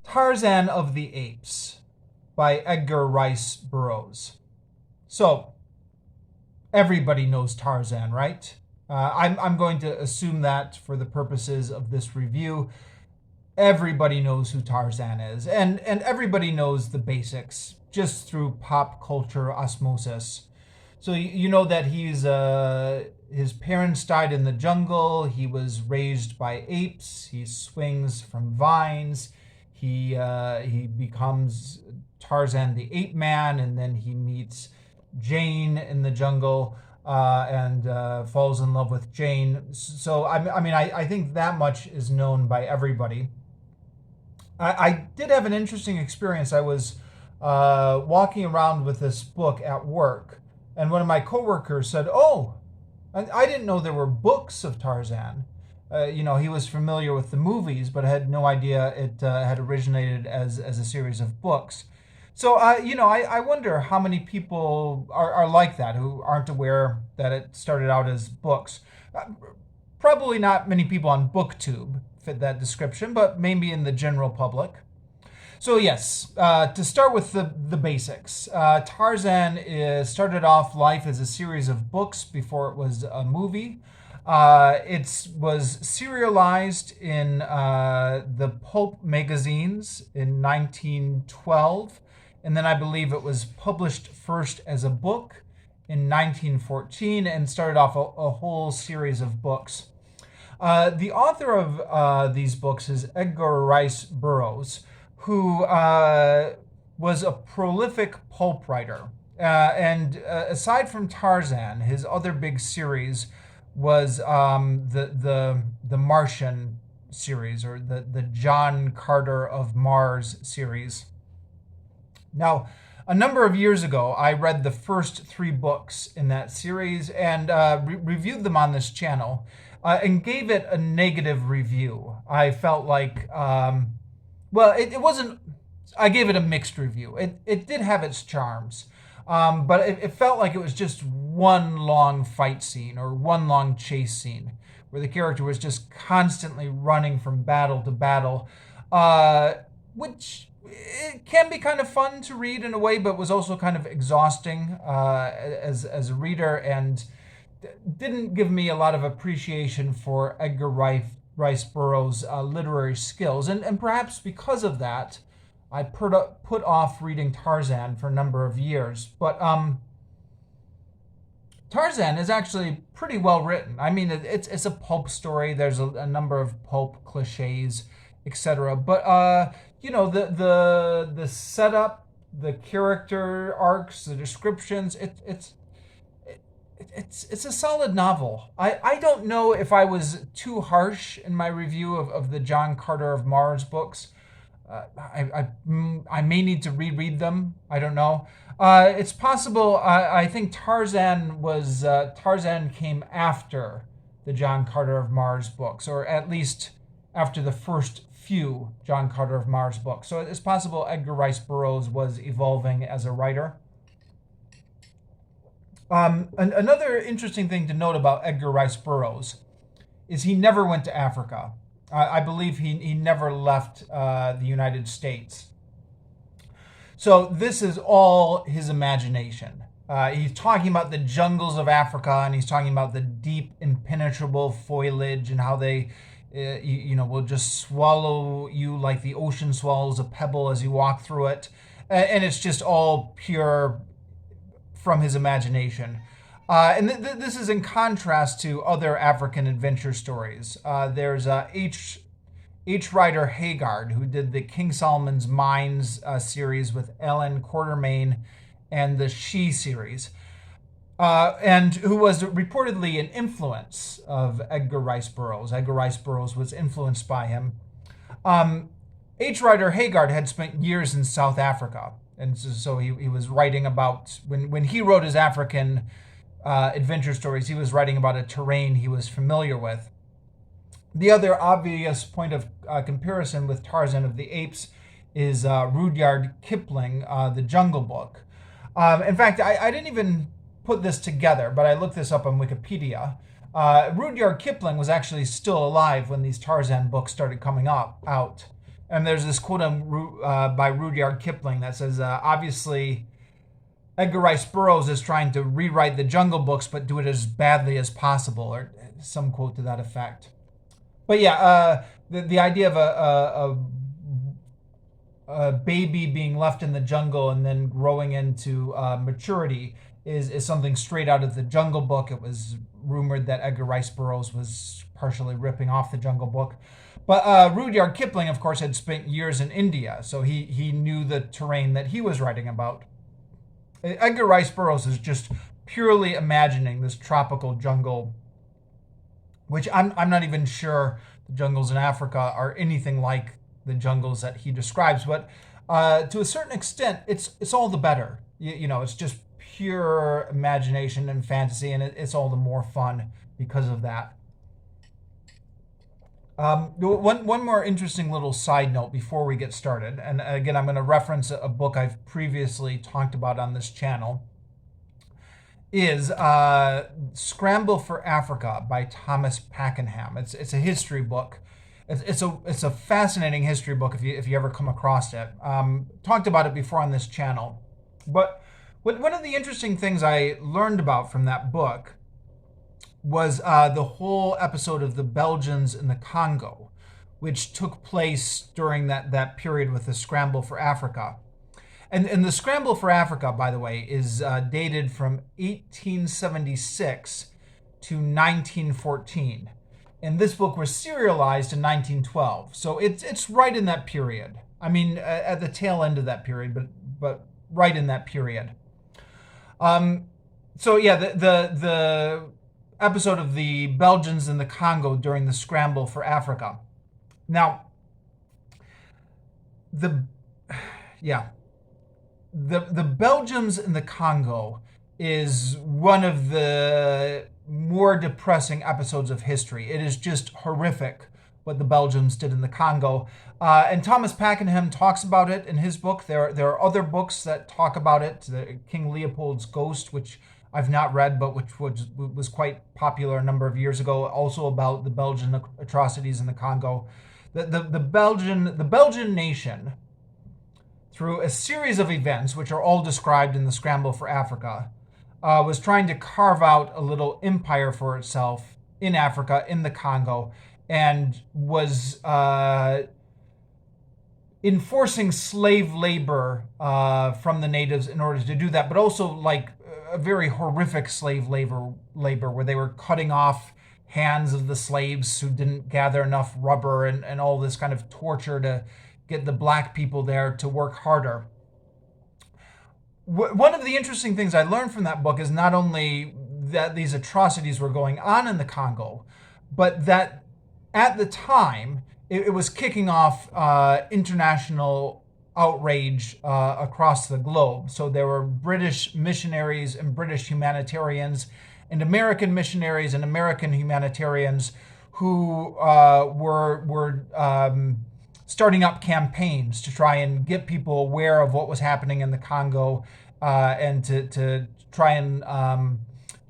Tarzan of the Apes by Edgar Rice Burroughs. So, everybody knows Tarzan, right? I'm going to assume that for the purposes of this review, everybody knows who Tarzan is, and everybody knows the basics just through pop culture osmosis. So you know that his parents died in the jungle. He was raised by apes. He swings from vines. He becomes Tarzan the ape man, and then he meets Jane in the jungle and falls in love with Jane. So I think that much is known by everybody. I did have an interesting experience. I was walking around with this book at work, and one of my coworkers said, "Oh, I didn't know there were books of Tarzan." He was familiar with the movies, but had no idea it had originated as a series of books. So, I wonder how many people are like that, who aren't aware that it started out as books. Probably not many people on BookTube fit that description, but maybe in the general public. So yes, to start with the basics, Tarzan started off life as a series of books before it was a movie. It was serialized in the pulp magazines in 1912, and then I believe it was published first as a book in 1914 and started off a whole series of books. The author of these books is Edgar Rice Burroughs, who was a prolific pulp writer. And aside from Tarzan, his other big series was the Martian series, or the John Carter of Mars series. Now, a number of years ago, I read the first three books in that series and reviewed them on this channel and gave it a negative review. I felt like, it wasn't, I gave it a mixed review. It did have its charms, but it felt like it was just one long fight scene or one long chase scene where the character was just constantly running from battle to battle, which it can be kind of fun to read in a way, but was also kind of exhausting as a reader, and didn't give me a lot of appreciation for Edgar Rice Burroughs' literary skills, and perhaps because of that, I put off reading Tarzan for a number of years. But Tarzan is actually pretty well written. I mean, it's a pulp story. There's a number of pulp cliches, etc. But the setup, the character arcs, the descriptions, it's a solid novel. I don't know if I was too harsh in my review of the John Carter of Mars books. I may need to reread them. I don't know. It's possible. I think Tarzan came after the John Carter of Mars books, or at least after the first few John Carter of Mars books. So it's possible Edgar Rice Burroughs was evolving as a writer. Another interesting thing to note about Edgar Rice Burroughs is he never went to Africa. I believe he never left the United States. So this is all his imagination. He's talking about the jungles of Africa, and he's talking about the deep, impenetrable foliage and how they will just swallow you like the ocean swallows a pebble as you walk through it. And it's just all pure from his imagination. This is in contrast to other African adventure stories. There's H. Rider Haggard, who did the King Solomon's Mines series with Ellen Quatermain and the She series, and who was reportedly an influence of Edgar Rice Burroughs. Edgar Rice Burroughs was influenced by him. H. Rider Haggard had spent years in South Africa, and so he was writing about, when he wrote his African adventure stories, he was writing about a terrain he was familiar with. The other obvious point of comparison with Tarzan of the Apes is Rudyard Kipling, The Jungle Book. In fact, I didn't even put this together, but I looked this up on Wikipedia. Rudyard Kipling was actually still alive when these Tarzan books started coming out. And there's this quote by Rudyard Kipling that says, obviously, Edgar Rice Burroughs is trying to rewrite the Jungle Books, but do it as badly as possible, or some quote to that effect. But yeah, the idea of a baby being left in the jungle and then growing into maturity is something straight out of the Jungle Book. It was rumored that Edgar Rice Burroughs was partially ripping off the Jungle Book. But Rudyard Kipling, of course, had spent years in India, so he knew the terrain that he was writing about. Edgar Rice Burroughs is just purely imagining this tropical jungle, which I'm not even sure the jungles in Africa are anything like the jungles that he describes. But to a certain extent, it's all the better. You know, it's just pure imagination and fantasy, and it's all the more fun because of that. One more interesting little side note before we get started, and again, I'm going to reference a book I've previously talked about on this channel, is Scramble for Africa by Thomas Pakenham. It's a history book. It's a fascinating history book if you ever come across it. Talked about it before on this channel, but one of the interesting things I learned about from that book was the whole episode of the Belgians in the Congo, which took place during that period with the Scramble for Africa. And the Scramble for Africa, by the way, is dated from 1876 to 1914. And this book was serialized in 1912. So it's right in that period. I mean, at the tail end of that period, but right in that period. So yeah, the episode of the Belgians in the Congo during the Scramble for Africa. Now, the Belgians in the Congo is one of the more depressing episodes of history. It is just horrific what the Belgians did in the Congo. And Thomas Pakenham talks about it in his book. There are other books that talk about it. King Leopold's Ghost, which I've not read, but which was quite popular a number of years ago, also about the Belgian atrocities in the Congo. The Belgian nation, through a series of events, which are all described in the Scramble for Africa, was trying to carve out a little empire for itself in Africa, in the Congo, and was enforcing slave labor from the natives in order to do that, but also like a very horrific slave labor where they were cutting off hands of the slaves who didn't gather enough rubber and all this kind of torture to get the black people there to work harder. One of the interesting things I learned from that book is not only that these atrocities were going on in the Congo, but that at the time it was kicking off international outrage across the globe. So there were British missionaries and British humanitarians and American missionaries and American humanitarians who were starting up campaigns to try and get people aware of what was happening in the Congo and to try and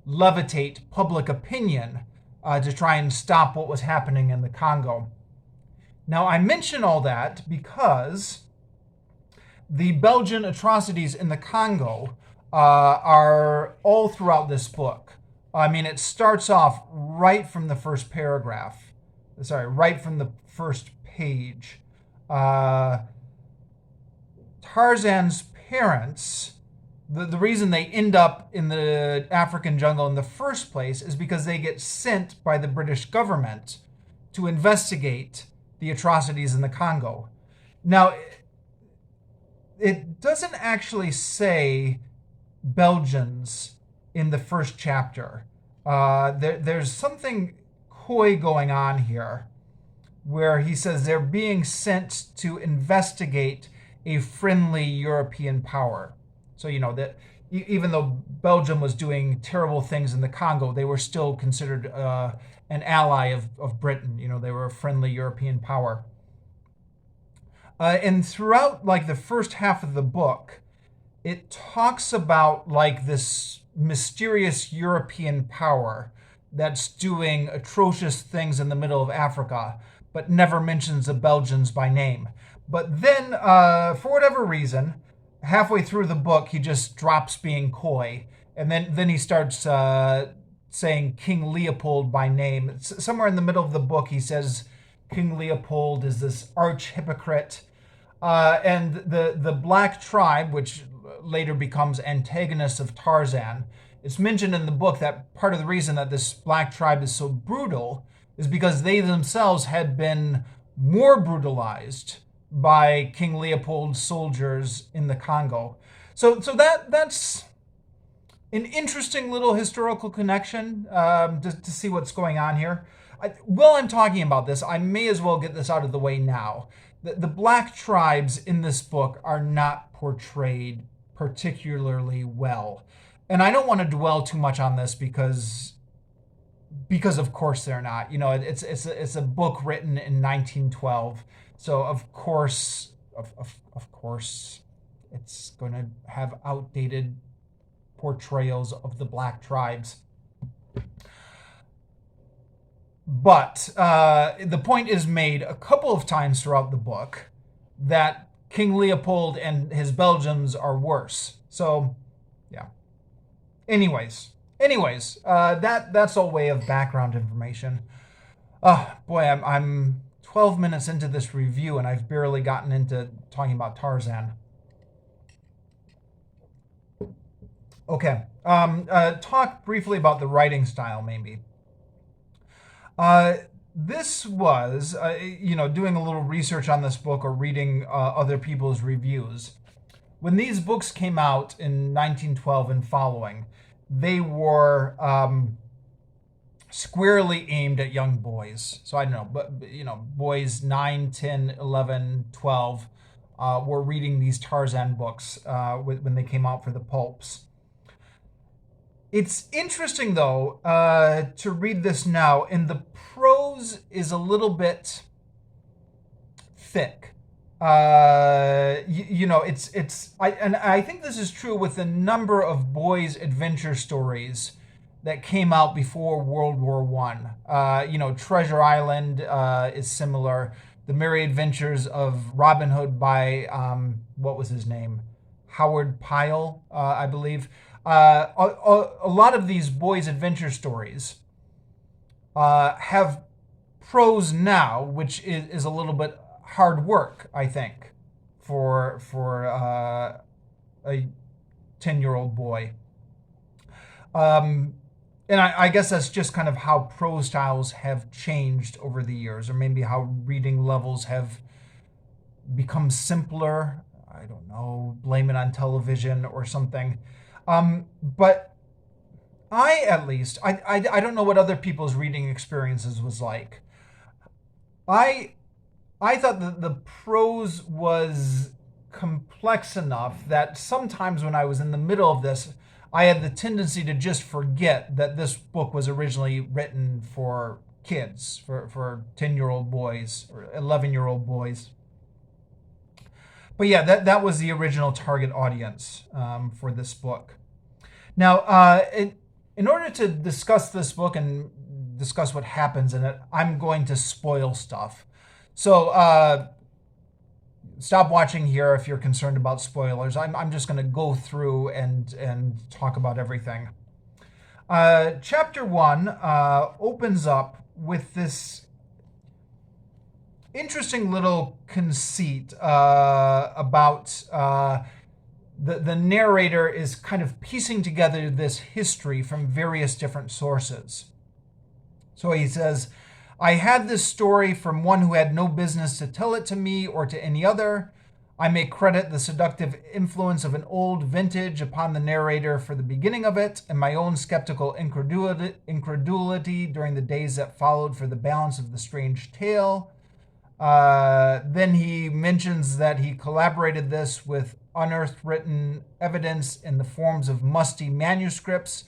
levitate public opinion to try and stop what was happening in the Congo. Now, I mention all that because the Belgian atrocities in the Congo are all throughout this book. I mean, it starts off right from the first paragraph. Right from the first page. Tarzan's parents, the reason they end up in the African jungle in the first place is because they get sent by the British government to investigate the atrocities in the Congo. Now, it doesn't actually say Belgians in the first chapter. There's something coy going on here where he says they're being sent to investigate a friendly European power. So, you know, that even though Belgium was doing terrible things in the Congo, they were still considered an ally of Britain. You know, they were a friendly European power. And throughout, like, the first half of the book, it talks about, like, this mysterious European power that's doing atrocious things in the middle of Africa. but never mentions the Belgians by name. But then, for whatever reason, halfway through the book, he just drops being coy, and then he starts saying King Leopold by name. Somewhere in the middle of the book, he says King Leopold is this arch hypocrite. And the black tribe, which later becomes antagonists of Tarzan, it's mentioned in the book that part of the reason that this black tribe is so brutal is because they themselves had been more brutalized by King Leopold's soldiers in the Congo. So that's an interesting little historical connection to see what's going on here. While I'm talking about this, I may as well get this out of the way now. The black tribes in this book are not portrayed particularly well. And I don't want to dwell too much on this because of course they're not. You know, it's a book written in 1912. So of course it's going to have outdated portrayals of the black tribes. But the point is made a couple of times throughout the book that King Leopold and his Belgians are worse. So, yeah. Anyways, that's all way of background information. Boy, I'm 12 minutes into this review and I've barely gotten into talking about Tarzan. Okay, talk briefly about the writing style, maybe. This was, doing a little research on this book or reading other people's reviews. When these books came out in 1912 and following, they were squarely aimed at young boys. So I don't know, but boys 9, 10, 11, 12 were reading these Tarzan books when they came out for the pulps. It's interesting, though, to read this now, and the prose is a little bit thick. I think this is true with a number of boys' adventure stories that came out before World War I. Treasure Island is similar. The Merry Adventures of Robin Hood by, what was his name? Howard Pyle, I believe. A lot of these boys' adventure stories have prose now, which is a little bit hard work, I think, for a 10-year-old boy. And I guess that's just kind of how prose styles have changed over the years, or maybe how reading levels have become simpler. I don't know, blame it on television or something. But I don't know what other people's reading experiences was like. I thought that the prose was complex enough that sometimes when I was in the middle of this, I had the tendency to just forget that this book was originally written for kids, for 10-year-old boys or 11-year-old boys. But yeah, that was the original target audience for this book. Now, in order to discuss this book and discuss what happens in it, I'm going to spoil stuff. So stop watching here if you're concerned about spoilers. I'm just going to go through and talk about everything. Chapter 1 opens up with this interesting little conceit about the narrator is kind of piecing together this history from various different sources. So he says, I had this story from one who had no business to tell it to me or to any other. I may credit the seductive influence of an old vintage upon the narrator for the beginning of it, and my own skeptical incredulity during the days that followed for the balance of the strange tale. Then he mentions that he collaborated this with unearthed written evidence in the forms of musty manuscripts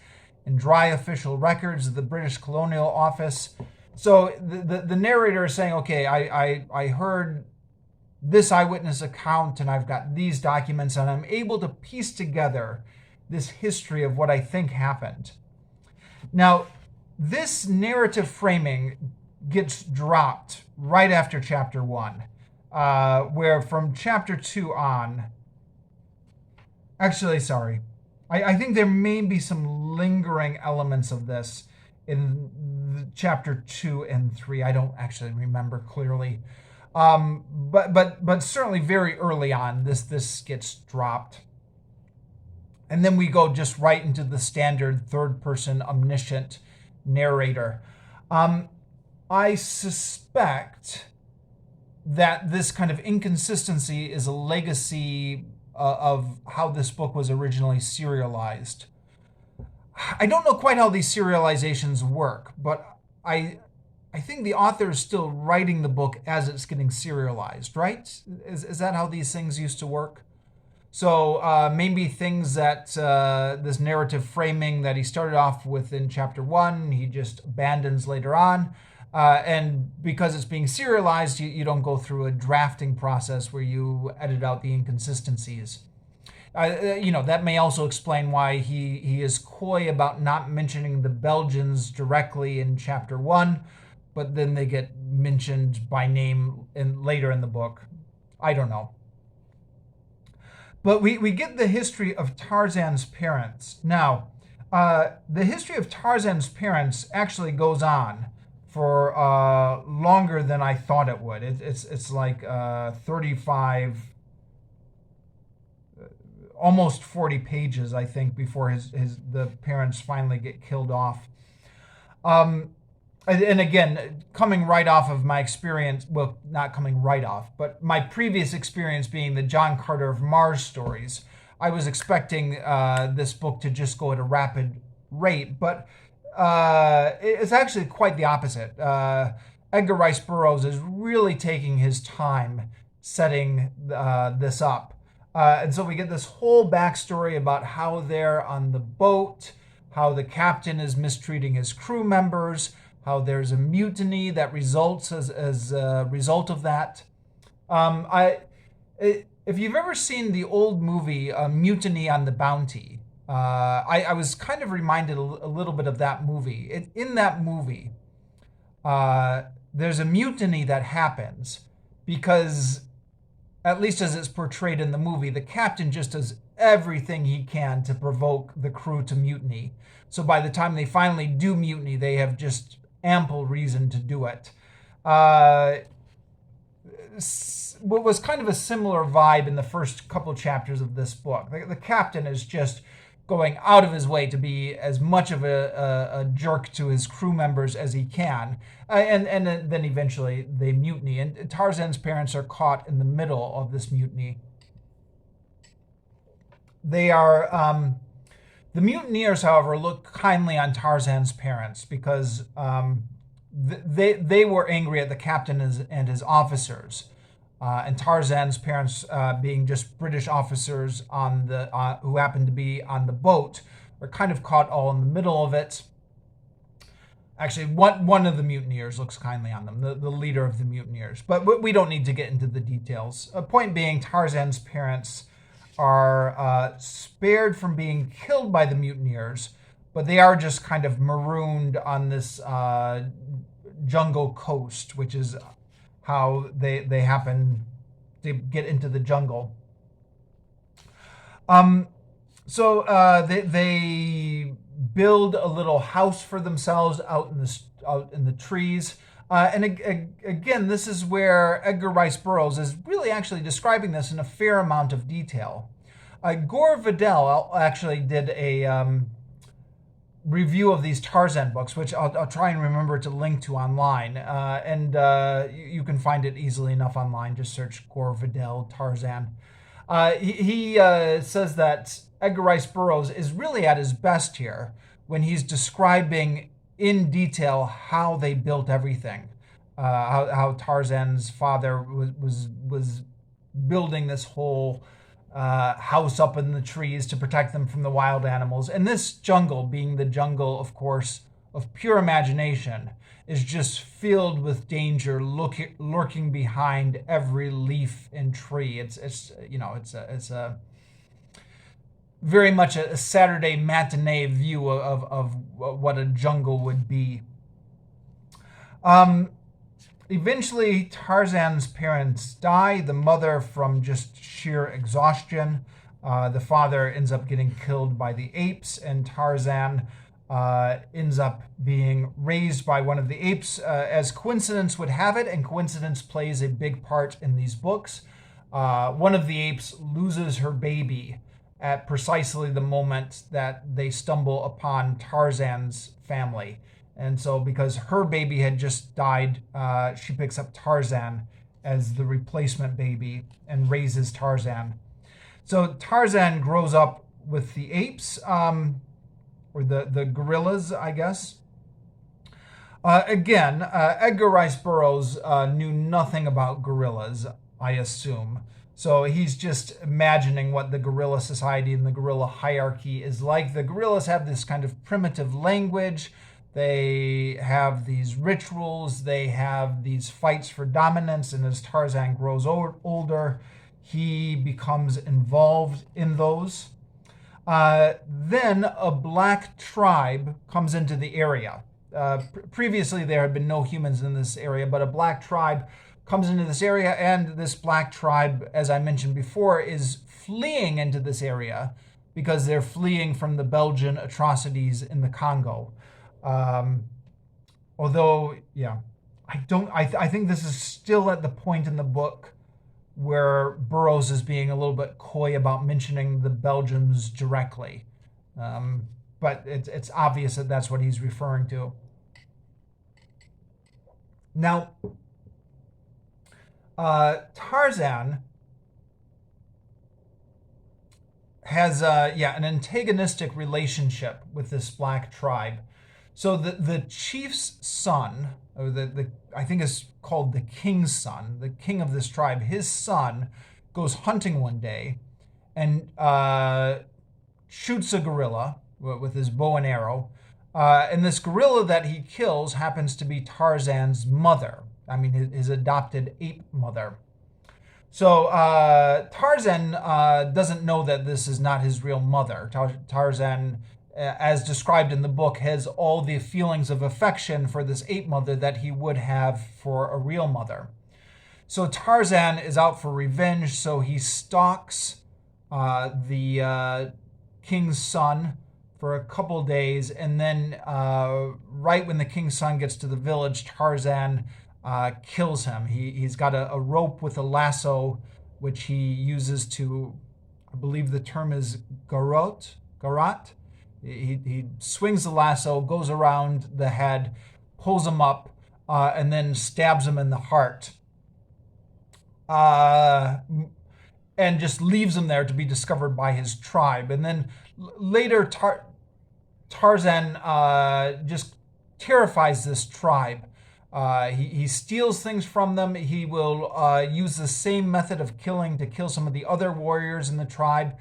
and dry official records of the British Colonial Office. So the narrator is saying, okay, I heard this eyewitness account and I've got these documents and I'm able to piece together this history of what I think happened. Now, this narrative framing gets dropped right after chapter 1, where from chapter 2 on, actually, sorry, I think there may be some lingering elements of this in chapter 2 and 3. I don't actually remember clearly. But certainly very early on, this gets dropped. And then we go just right into the standard third-person omniscient narrator. I suspect that this kind of inconsistency is a legacy of how this book was originally serialized. I don't know quite how these serializations work, but I think the author is still writing the book as it's getting serialized, right? Is that how these things used to work? So maybe things that this narrative framing that he started off with in chapter 1, he just abandons later on. And because it's being serialized, you don't go through a drafting process where you edit out the inconsistencies. That may also explain why he is coy about not mentioning the Belgians directly in chapter 1, but then they get mentioned by name later in the book. I don't know. But we get the history of Tarzan's parents. Now, the history of Tarzan's parents actually goes on for longer than I thought it would. It's like 35, almost 40 pages, I think, before the parents finally get killed off. And again, coming right off of my experience, well, not coming right off, but my previous experience being the John Carter of Mars stories, I was expecting this book to just go at a rapid rate, but it's actually quite the opposite. Edgar Rice Burroughs is really taking his time setting this up. And so we get this whole backstory about how they're on the boat, how the captain is mistreating his crew members, how there's a mutiny that results as a result of that. If you've ever seen the old movie Mutiny on the Bounty, I was kind of reminded a little bit of that movie. In that movie, there's a mutiny that happens because, at least as it's portrayed in the movie, the captain just does everything he can to provoke the crew to mutiny. So by the time they finally do mutiny, they have just ample reason to do it. What was kind of a similar vibe in the first couple chapters of this book. The captain is just going out of his way to be as much of a jerk to his crew members as he can. And then eventually they mutiny. And Tarzan's parents are caught in the middle of this mutiny. They are... The mutineers, however, look kindly on Tarzan's parents because they were angry at the captain and his officers. And Tarzan's parents, being just British officers who happened to be on the boat, are kind of caught all in the middle of it. Actually, one of the mutineers looks kindly on them, the leader of the mutineers. But we don't need to get into the details. Point being, Tarzan's parents are spared from being killed by the mutineers, but they are just kind of marooned on this jungle coast, which is how they happen to get into the jungle. So they build a little house for themselves out in the trees. And again, this is where Edgar Rice Burroughs is really actually describing this in a fair amount of detail. Gore Vidal actually did a review of these Tarzan books, which I'll try and remember to link to online. And you can find it easily enough online. Just search Gore Vidal Tarzan. He says that Edgar Rice Burroughs is really at his best here when he's describing in detail how they built everything, how Tarzan's father was building this whole house up in the trees to protect them from the wild animals. And this jungle, being the jungle, of course, of pure imagination, is just filled with danger lurking behind every leaf and tree. It's a very much a Saturday matinee view of what a jungle would be. And eventually, Tarzan's parents die. The mother from just sheer exhaustion. The father ends up getting killed by the apes, and Tarzan ends up being raised by one of the apes, as coincidence would have it, and coincidence plays a big part in these books. One of the apes loses her baby at precisely the moment that they stumble upon Tarzan's family. And so because her baby had just died, she picks up Tarzan as the replacement baby and raises Tarzan. So Tarzan grows up with the apes, or the gorillas, I guess. Again, Edgar Rice Burroughs knew nothing about gorillas, I assume. So he's just imagining what the gorilla society and the gorilla hierarchy is like. The gorillas have this kind of primitive language. They have these rituals. They have these fights for dominance. And as Tarzan grows older, he becomes involved in those. Then a black tribe comes into the area. Previously, there had been no humans in this area, but a black tribe comes into this area, and this black tribe, as I mentioned before, is fleeing into this area because they're fleeing from the Belgian atrocities in the Congo. Although, yeah, I think this is still at the point in the book where Burroughs is being a little bit coy about mentioning the Belgians directly. But it's obvious that that's what he's referring to. Now, Tarzan has an antagonistic relationship with this black tribe. So the chief's son, or I think it's called the king's son, the king of this tribe, his son goes hunting one day and shoots a gorilla with his bow and arrow. And this gorilla that he kills happens to be Tarzan's mother. I mean, his adopted ape mother. So Tarzan doesn't know that this is not his real mother. Tarzan, as described in the book, has all the feelings of affection for this ape mother that he would have for a real mother. So Tarzan is out for revenge, so he stalks the king's son for a couple days, and then right when the king's son gets to the village, Tarzan kills him. He's got a rope with a lasso, which he uses to, I believe the term is garrote. He swings the lasso, goes around the head, pulls him up, and then stabs him in the heart. And just leaves him there to be discovered by his tribe. And then later, Tarzan just terrifies this tribe. He steals things from them. He will use the same method of killing to kill some of the other warriors in the tribe,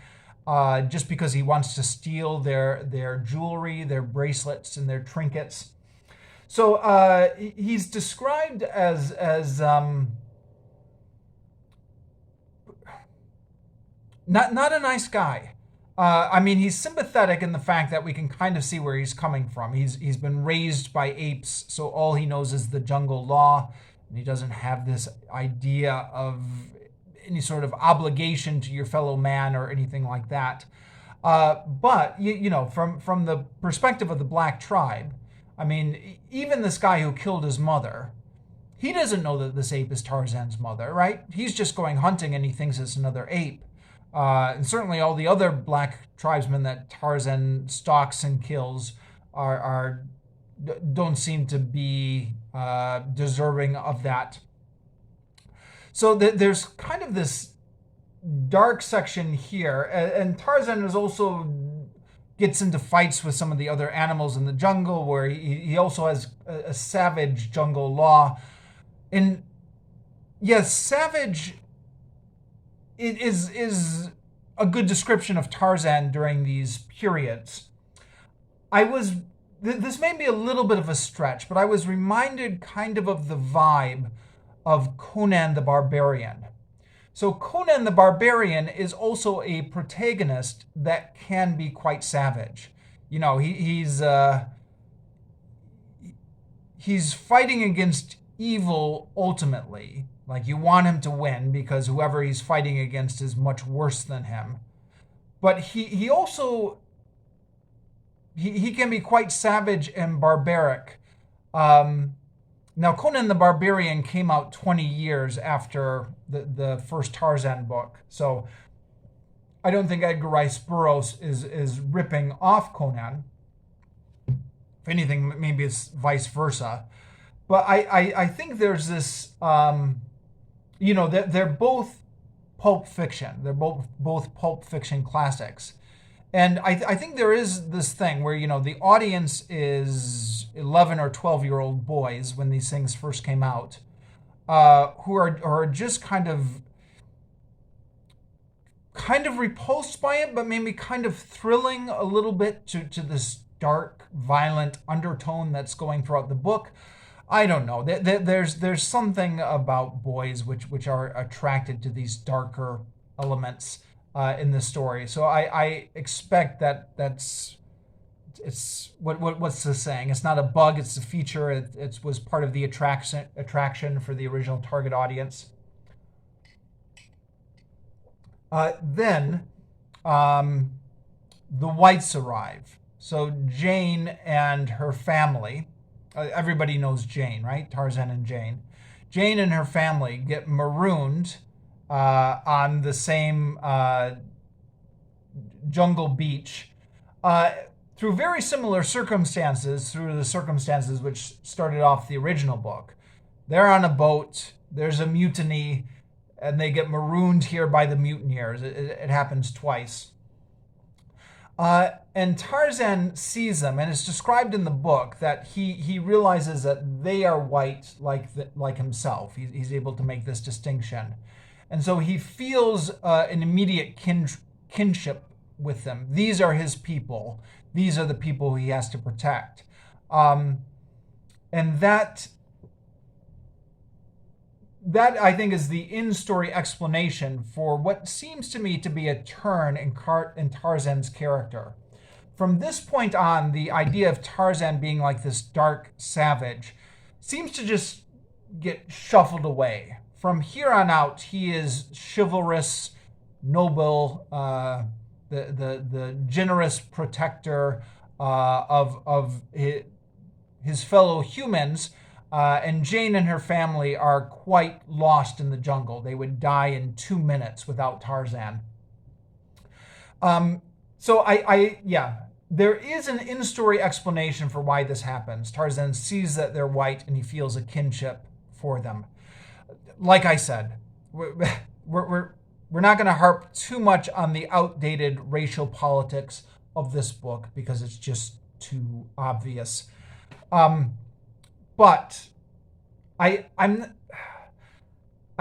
just because he wants to steal their jewelry, their bracelets, and their trinkets. So he's described as not a nice guy. I mean, he's sympathetic in the fact that we can kind of see where he's coming from. He's been raised by apes, so all he knows is the jungle law, and he doesn't have this idea of any sort of obligation to your fellow man or anything like that. But you know, from the perspective of the black tribe, I mean, even this guy who killed his mother, he doesn't know that this ape is Tarzan's mother, right? He's just going hunting and he thinks it's another ape. And certainly all the other black tribesmen that Tarzan stalks and kills don't seem to be deserving of that. So there's kind of this dark section here, and Tarzan is also gets into fights with some of the other animals in the jungle, where he also has a savage jungle law. And yes, savage is a good description of Tarzan during these periods. This may be a little bit of a stretch, but I was reminded kind of the vibe of Conan the Barbarian. So Conan the Barbarian is also a protagonist that can be quite savage. You know, he's fighting against evil ultimately. Like, you want him to win because whoever he's fighting against is much worse than him. But he also he can be quite savage and barbaric. Now, Conan the Barbarian came out 20 years after the first Tarzan book, so I don't think Edgar Rice Burroughs is ripping off Conan. If anything, maybe it's vice versa. But I think there's this, they're both pulp fiction. They're both pulp fiction classics. And I think there is this thing where, the audience is 11 or 12-year-old boys when these things first came out, who are just kind of repulsed by it, but maybe kind of thrilling a little bit to this dark, violent undertone that's going throughout the book. I don't know. There's something about boys which are attracted to these darker elements in the story. So I expect it's what's the saying? It's not a bug, it's a feature. It was part of the attraction for the original target audience. Then the whites arrive. So Jane and her family, everybody knows Jane, right? Tarzan and Jane. Jane and her family get marooned on the same jungle beach through very similar circumstances, through the circumstances which started off the original book. They're on a boat, there's a mutiny, and they get marooned here by the mutineers. It happens twice. And Tarzan sees them, and it's described in the book that he realizes that they are white like himself. He's able to make this distinction. And so he feels an immediate kinship with them. These are his people. These are the people he has to protect. And that I think is the in-story explanation for what seems to me to be a turn in Tarzan's character. From this point on, the idea of Tarzan being like this dark savage seems to just get shuffled away. From here on out, he is chivalrous, noble, the generous protector of his fellow humans. And Jane and her family are quite lost in the jungle. They would die in 2 minutes without Tarzan. There is an in-story explanation for why this happens. Tarzan sees that they're white and he feels a kinship for them. Like I said, we're not going to harp too much on the outdated racial politics of this book because it's just too obvious. But I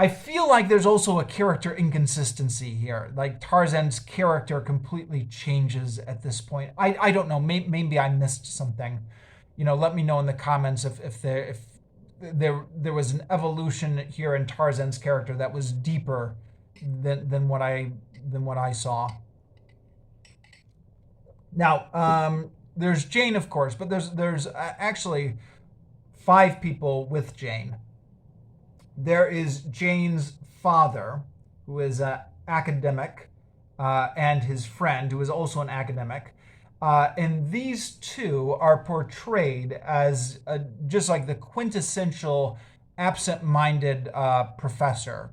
feel like there's also a character inconsistency here. Like Tarzan's character completely changes at this point. I don't know. Maybe I missed something. Let me know in the comments if there was an evolution here in Tarzan's character that was deeper than what I saw. Now, there's Jane, of course, but there's actually 5 people with Jane. There is Jane's father, who is an academic, and his friend, who is also an academic. And these two are portrayed as just like the quintessential absent-minded professor,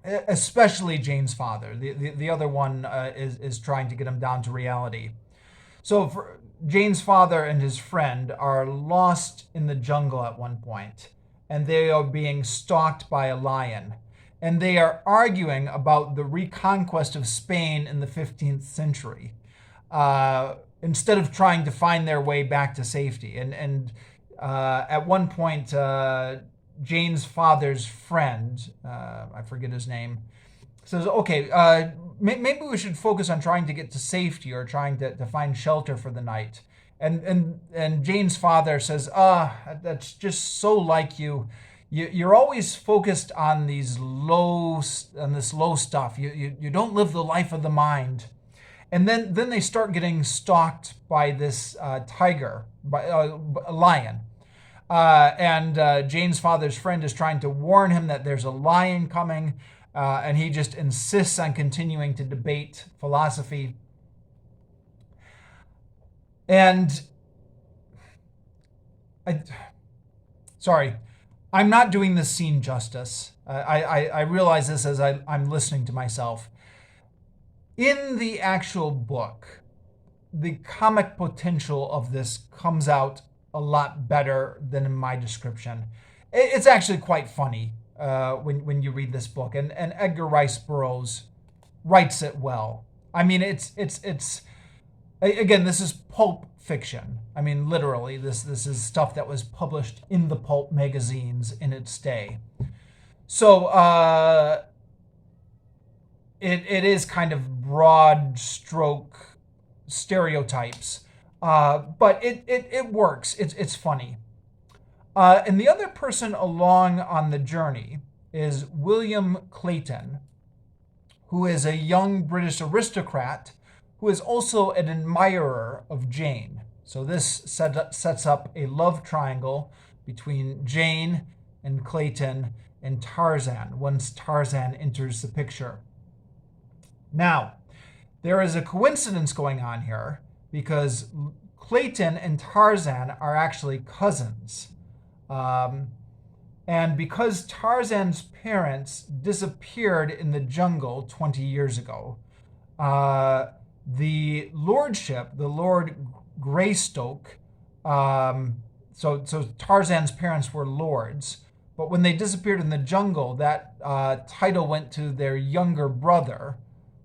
especially Jane's father. The other one is trying to get him down to reality. So Jane's father and his friend are lost in the jungle at one point, and they are being stalked by a lion. And they are arguing about the reconquest of Spain in the 15th century, instead of trying to find their way back to safety. And at one point, Jane's father's friend, I forget his name, says, okay, maybe we should focus on trying to get to safety or trying to find shelter for the night. And Jane's father says, that's just so like you. You're always focused on this low stuff. You don't live the life of the mind. And then they start getting stalked by this tiger, by a lion. And Jane's father's friend is trying to warn him that there's a lion coming, and he just insists on continuing to debate philosophy. And sorry, I'm not doing this scene justice. I realize this as I'm listening to myself. In the actual book, the comic potential of this comes out a lot better than in my description. It's actually quite funny when you read this book, and Edgar Rice Burroughs writes it well. I mean, it's again, this is pulp fiction. I mean, literally, this is stuff that was published in the pulp magazines in its day. So it is kind of broad stroke stereotypes, but it works. It's funny. And the other person along on the journey is William Clayton, who is a young British aristocrat who is also an admirer of Jane. So this sets up a love triangle between Jane and Clayton and Tarzan once Tarzan enters the picture. Now, there is a coincidence going on here because Clayton and Tarzan are actually cousins. And because Tarzan's parents disappeared in the jungle 20 years ago, the lordship, the Lord Greystoke, so Tarzan's parents were lords, but when they disappeared in the jungle, that title went to their younger brother,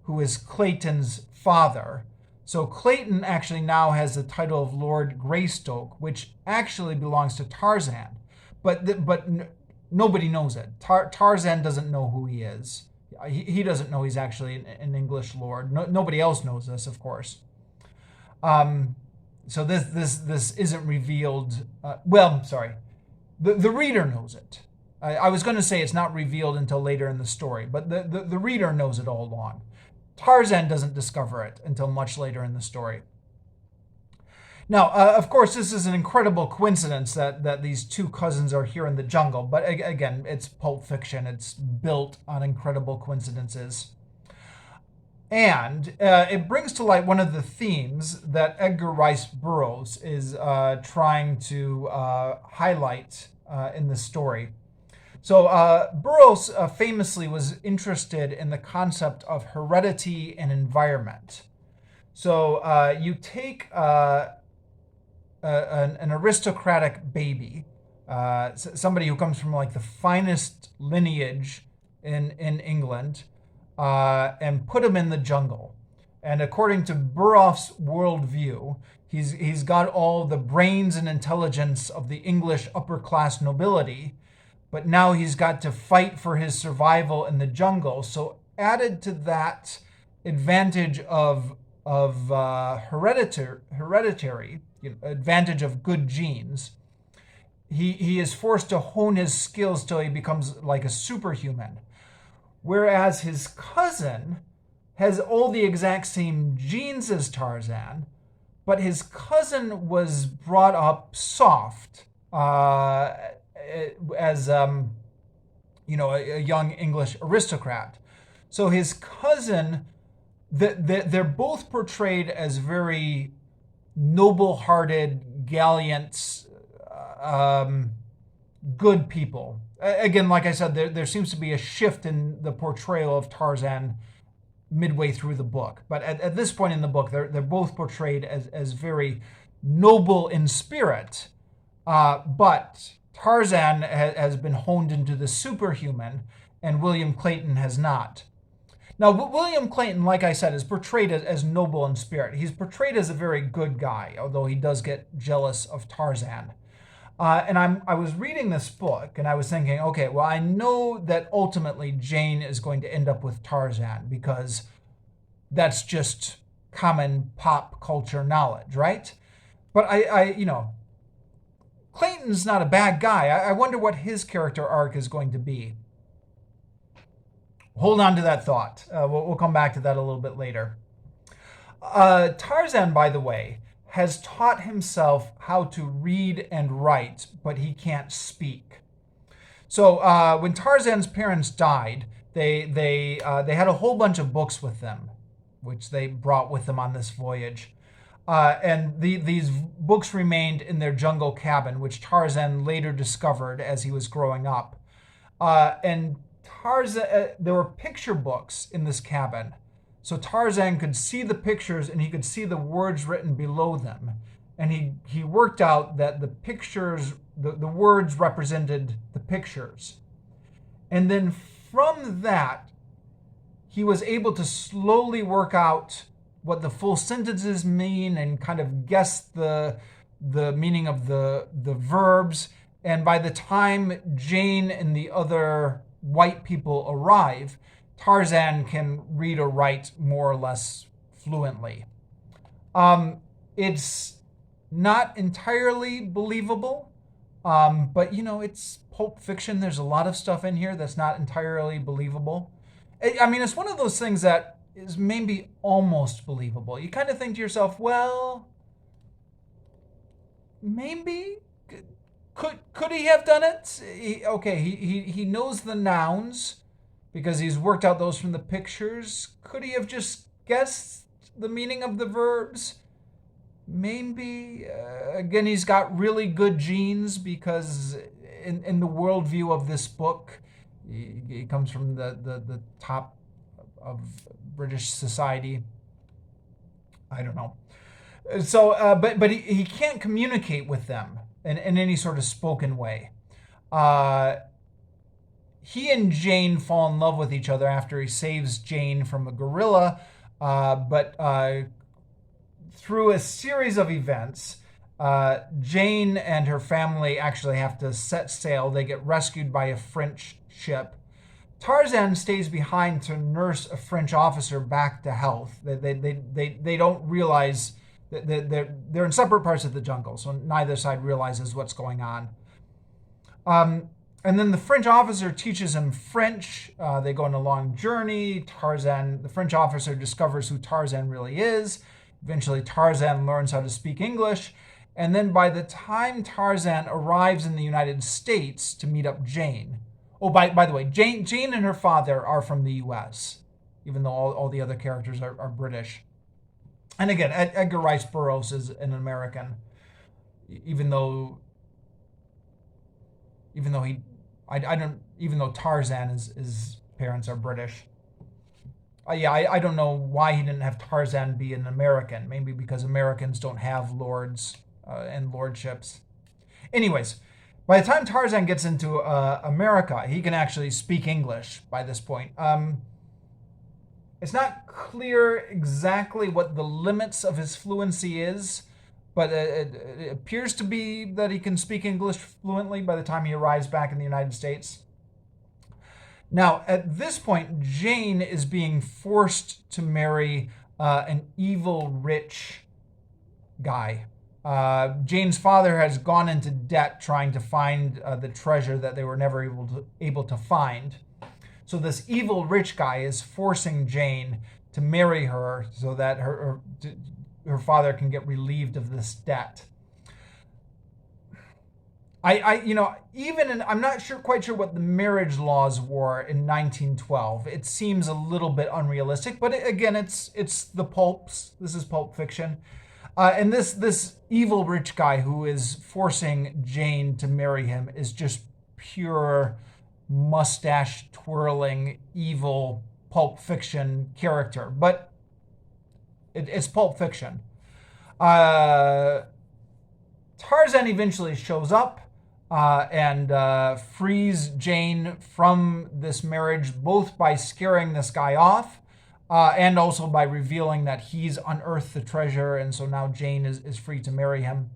who is Clayton's father. So Clayton actually now has the title of Lord Greystoke, which actually belongs to Tarzan, but nobody knows it. Tarzan doesn't know who he is. He doesn't know he's actually an English lord. Nobody else knows this, of course. So this isn't revealed. The reader knows it. I was going to say it's not revealed until later in the story, but the reader knows it all along. Tarzan doesn't discover it until much later in the story. Now, of course, this is an incredible coincidence that these two cousins are here in the jungle. But again, it's pulp fiction. It's built on incredible coincidences. And it brings to light one of the themes that Edgar Rice Burroughs is trying to highlight in this story. So Burroughs famously was interested in the concept of heredity and environment. So you take an aristocratic baby, somebody who comes from like the finest lineage in England, and put him in the jungle. And according to Burroughs' worldview, he's got all the brains and intelligence of the English upper class nobility, but now he's got to fight for his survival in the jungle. So added to that advantage of hereditary advantage of good genes, he is forced to hone his skills till he becomes like a superhuman. Whereas his cousin has all the exact same genes as Tarzan, but his cousin was brought up soft, as a young English aristocrat. So his cousin, they're both portrayed as very noble-hearted, gallant, good people. Again, like I said, there seems to be a shift in the portrayal of Tarzan midway through the book. But at this point in the book, they're both portrayed as very noble in spirit. But Tarzan has been honed into the superhuman, and William Clayton has not. Now, William Clayton, like I said, is portrayed as noble in spirit. He's portrayed as a very good guy, although he does get jealous of Tarzan. And I was reading this book, and I was thinking, okay, well, I know that ultimately Jane is going to end up with Tarzan, because that's just common pop culture knowledge, right? But Clayton's not a bad guy. I wonder what his character arc is going to be. Hold on to that thought. We'll come back to that a little bit later. Tarzan, by the way, has taught himself how to read and write, but he can't speak. So when Tarzan's parents died, they had a whole bunch of books with them, which they brought with them on this voyage. And these books remained in their jungle cabin, which Tarzan later discovered as he was growing up. And Tarzan, there were picture books in this cabin. So Tarzan could see the pictures and he could see the words written below them. And he worked out that the pictures, the words represented the pictures. And then from that, he was able to slowly work out what the full sentences mean and kind of guess the meaning of the verbs. And by the time Jane and the other white people arrive, Tarzan can read or write more or less fluently. It's not entirely believable, but it's Pulp Fiction. There's a lot of stuff in here that's not entirely believable. I mean, it's one of those things that is maybe almost believable. You kind of think to yourself, well, maybe could he have done it? He knows the nouns because he's worked out those from the pictures. Could he have just guessed the meaning of the verbs? Maybe. Again, he's got really good genes because in the worldview of this book, he comes from the top of British society. I don't know. So, but he can't communicate with them in any sort of spoken way. He and Jane fall in love with each other after he saves Jane from a gorilla, but through a series of events, Jane and her family actually have to set sail. They get rescued by a French ship. Tarzan stays behind to nurse a French officer back to health. They don't realize that they're in separate parts of the jungle, so neither side realizes what's going on. And then the French officer teaches him French. They go on a long journey. The French officer discovers who Tarzan really is. Eventually, Tarzan learns how to speak English. And then by the time Tarzan arrives in the United States to meet up Jane. Oh, by the way, Jane and her father are from the U.S., even though all the other characters are British. And again, Edgar Rice Burroughs is an American, even though Tarzan his parents are British. I don't know why he didn't have Tarzan be an American. Maybe because Americans don't have lords and lordships. Anyways, by the time Tarzan gets into America, he can actually speak English by this point. It's not clear exactly what the limits of his fluency is, but it appears to be that he can speak English fluently by the time he arrives back in the United States. Now, at this point, Jane is being forced to marry an evil, rich guy. Jane's father has gone into debt trying to find the treasure that they were never able to find. So this evil, rich guy is forcing Jane to marry her so that her father can get relieved of this debt. I'm not quite sure what the marriage laws were in 1912. It seems a little bit unrealistic, but again, it's the pulps. This is Pulp Fiction, and this evil rich guy who is forcing Jane to marry him is just pure mustache twirling evil Pulp Fiction character. But it's Pulp Fiction. Tarzan eventually shows up. And frees Jane from this marriage, both by scaring this guy off and also by revealing that he's unearthed the treasure, and so now Jane is free to marry him.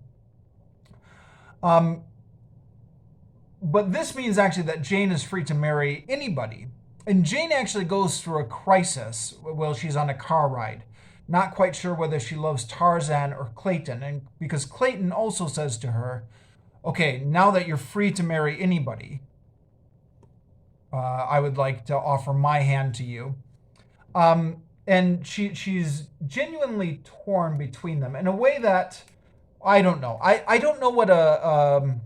But this means actually that Jane is free to marry anybody. And Jane actually goes through a crisis while she's on a car ride. Not quite sure whether she loves Tarzan or Clayton, and because Clayton also says to her, okay, now that you're free to marry anybody, I would like to offer my hand to you. and she's genuinely torn between them in a way that I don't know. I don't know what I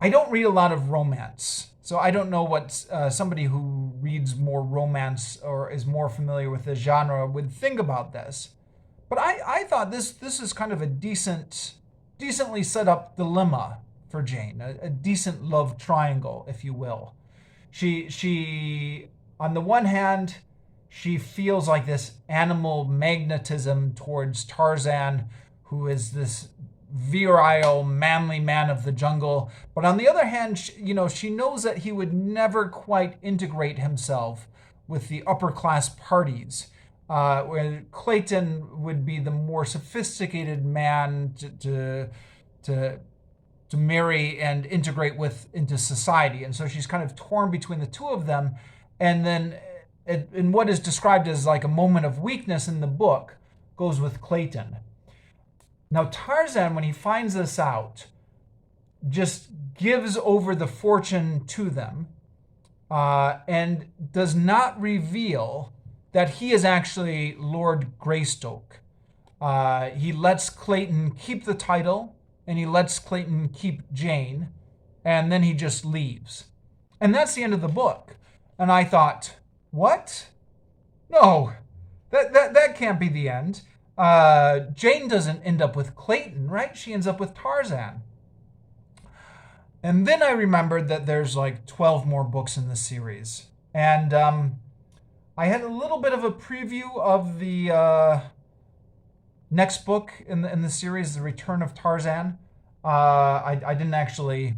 don't read a lot of romance, so I don't know what somebody who reads more romance or is more familiar with the genre would think about this. But I thought this is kind of a decently set up dilemma for Jane, a decent love triangle, if you will. She on the one hand, she feels like this animal magnetism towards Tarzan, who is this virile, manly man of the jungle. But on the other hand, she knows that he would never quite integrate himself with the upper class parties, where Clayton would be the more sophisticated man to to marry and integrate with into society. And so she's kind of torn between the two of them. And then in what is described as like a moment of weakness in the book, goes with Clayton. Now Tarzan, when he finds this out, just gives over the fortune to them, and does not reveal that he is actually Lord Greystoke. He lets Clayton keep the title, and he lets Clayton keep Jane, and then he just leaves. And that's the end of the book. And I thought, what? No, that can't be the end. Jane doesn't end up with Clayton, right? She ends up with Tarzan. And then I remembered that there's like 12 more books in the series. And I had a little bit of a preview of the next book in the series, The Return of Tarzan. I didn't actually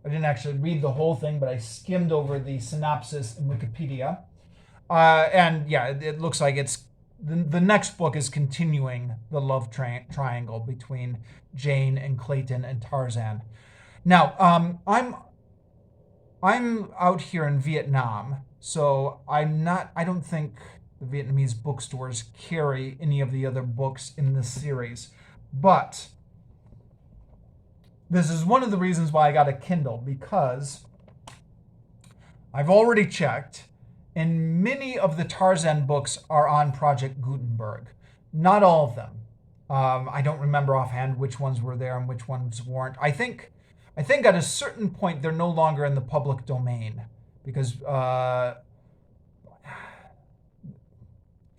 read the whole thing, but I skimmed over the synopsis in Wikipedia. And yeah, it looks like it's the next book is continuing the love triangle between Jane and Clayton and Tarzan. Now, I'm out here in Vietnam, so I don't think the Vietnamese bookstores carry any of the other books in this series. But this is one of the reasons why I got a Kindle, because I've already checked, and many of the Tarzan books are on Project Gutenberg. Not all of them. I don't remember offhand which ones were there and which ones weren't. I think at a certain point they're no longer in the public domain, because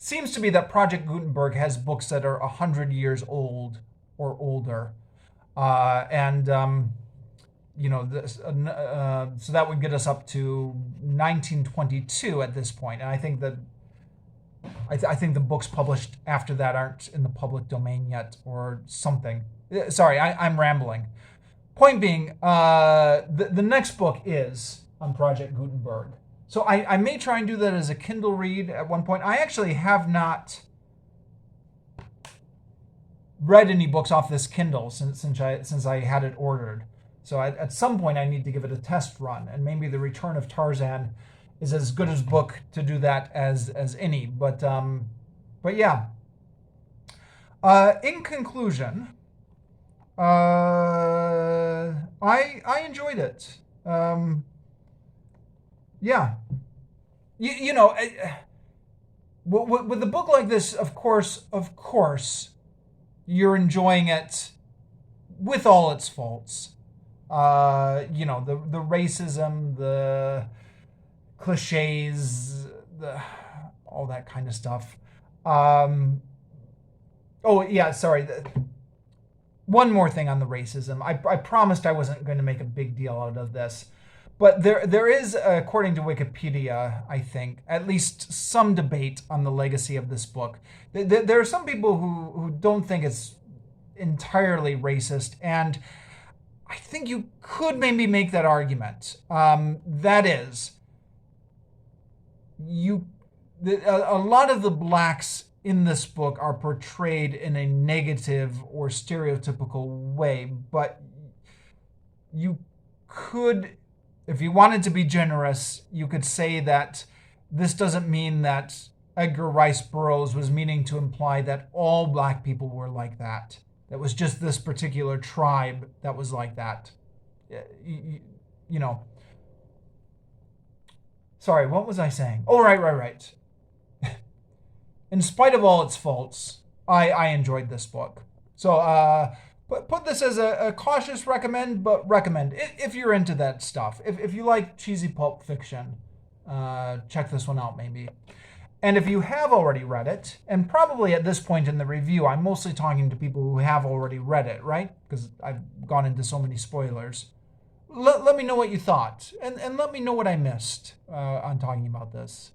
seems to be that Project Gutenberg has books that are 100 years old or older. So that would get us up to 1922 at this point. And I think that I think the books published after that aren't in the public domain yet, or something. Sorry, I'm rambling. Point being, the next book is on Project Gutenberg. So I may try and do that as a Kindle read at one point. I actually have not read any books off this Kindle since I had it ordered. So at some point I need to give it a test run, and maybe The Return of Tarzan is as good as book to do that as any. But yeah. In conclusion, I enjoyed it. Yeah. With a book like this, of course, you're enjoying it with all its faults. The racism, the cliches, all that kind of stuff. Oh yeah, sorry. One more thing on the racism. I promised I wasn't going to make a big deal out of this, but there is, according to Wikipedia, I think, at least some debate on the legacy of this book. There are some people who don't think it's entirely racist, and I think you could maybe make that argument. That is, a lot of the blacks in this book are portrayed in a negative or stereotypical way, but you could, if you wanted to be generous, you could say that this doesn't mean that Edgar Rice Burroughs was meaning to imply that all black people were like that. That was just this particular tribe that was like that. Sorry, what was I saying? Oh, right. in spite of all its faults, I enjoyed this book. So put this as a cautious recommend, but recommend if you're into that stuff. If you like cheesy pulp fiction, check this one out maybe. And if you have already read it, and probably at this point in the review, I'm mostly talking to people who have already read it, right? Because I've gone into so many spoilers. Let me know what you thought, and let me know what I missed on talking about this.